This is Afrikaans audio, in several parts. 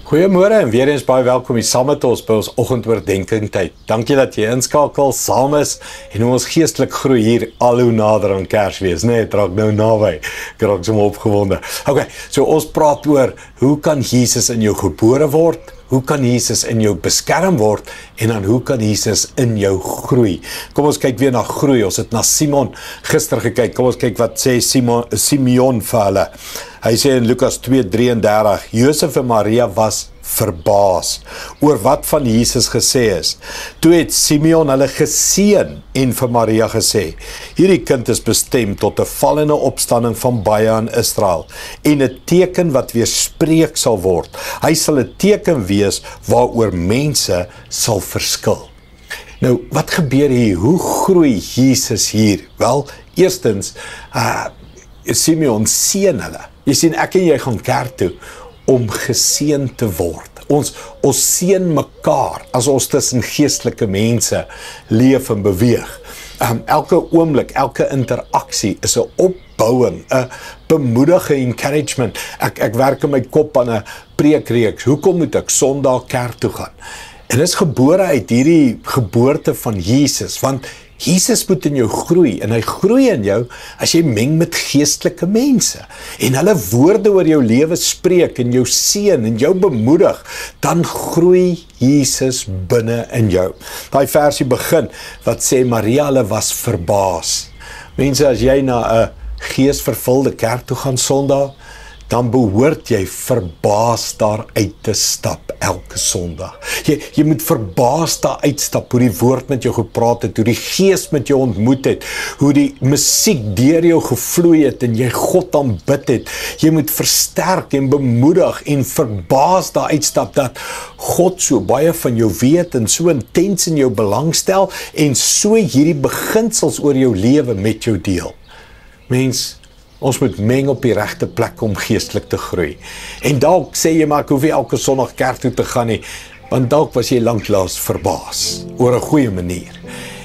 Goeiemôre en weer eens baie welkom hier saam met ons by ons oggendoordenkings tyd. Dankie dat jy inskakel, saam is en ons geestelik groei hier al hoe nader aan Kersfees, nee, het raak nou naby. Ek raak so opgewonde. Okay, so ons praat oor hoe kan Jesus in jou gebore word? Hoe kan Jesus in jou beskerm word en dan hoe kan Jesus in jou groei? Kom ons kyk weer na groei. Ons het na Simon gister gekyk. Kom ons kyk wat sê Simeon vir hulle. Hy sê in Lukas 2:33, Josef en Maria was verbaas oor wat van Jesus gesê is. Toe het Simeon hulle geseën en vir Maria gesê, hierdie kind is bestem tot 'n val en 'n opstanding van baie in Israel en 'n teken wat weerspreek sal word. Hy sal 'n teken wees waaroor mense sal verskil. Nou, wat gebeur hier? Hoe groei Jesus hier? Wel, eerstens, Simeon seën hulle. Jy sien, ek en jy gaan kerk toe om geseën te word. Ons seën mekaar as ons tussen geestelike mense leef en beweeg. Elke oomblik, elke interaksie is 'n opbouing, 'n bemoediging, encouragement. Ek werk in my kop aan 'n preekreeks. Hoekom moet ek Sondag kerk toe gaan? En dit is gebore uit hierdie geboorte van Jesus, want Jesus moet in jou groei, en hy groei in jou as jy meng met geestelike mense, en hulle woorde oor jou lewe spreek, en jou seën, en jou bemoedig, dan groei Jesus binne in jou. Daai versie begin, wat sê, Maria, hulle was verbaas. Mense, as jy na 'n geesvervulde kerk toe gaan Sondag, dan behoort jy verbaas daar uit te stap elke Sondag. Jy moet verbaas daar uitstap, hoe die woord met jou gepraat het, hoe die gees met jou ontmoet het, hoe die musiek deur jou gevloei het, en jy God aanbid het. Jy moet versterk en bemoedig en verbaas daar uitstap, dat God so baie van jou weet, en so intens in jou belangstel, en so hierdie beginsels oor jou lewe met jou deel. Mens, ons moet meng op die regte plek om geestelik te groei. En dalk sê jy, maar ek hoef nie elke Sondag kerk toe te gaan nie, want dalk was jy lanklaas verbaas, oor 'n goeie manier.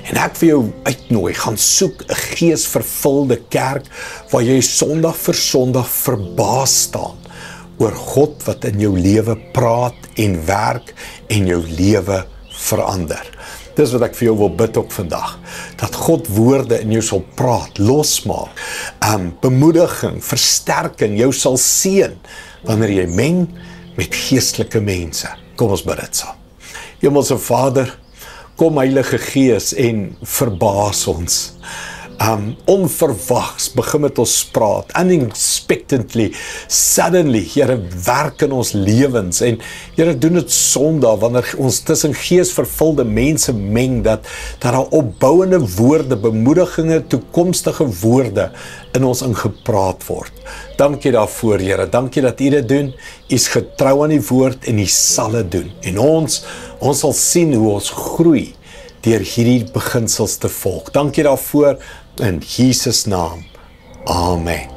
En ek vir jou uitnooi, gaan soek 'n geesvervulde kerk, waar jy Sondag vir Sondag verbaas staan, oor God wat in jou lewe praat en werk, en jou lewe verander. Dis wat ek vir jou wil bid ook vandag, dat God woorde in jou sal praat, losmaak, bemoediging, versterking, jou sal seën, wanneer jy meng met geestelike mense. Kom ons bid dit saam. Hemelse Vader, kom Heilige Gees en verbaas ons. Onverwags begin met ons praat, unexpectedly, suddenly, Here, werk in ons lewens, en Here, doen dit Sondag, wanneer ons tussen geesvervulde mense meng, dat daar opbouende woorde, bemoedigings, toekomstige woorde in ons ingepraat word. Dankie daarvoor, Here, dankie dat U dit doen, U is getrou aan die woord, en U sal dit doen, en ons sal sien hoe ons groei, deur hierdie beginsels te volg. Dankie daarvoor, in Jesus naam. Amen.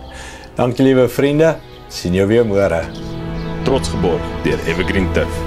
Dankie liewe vriende, sien jou weer môre. Trots geborg deur Evergreen Turf.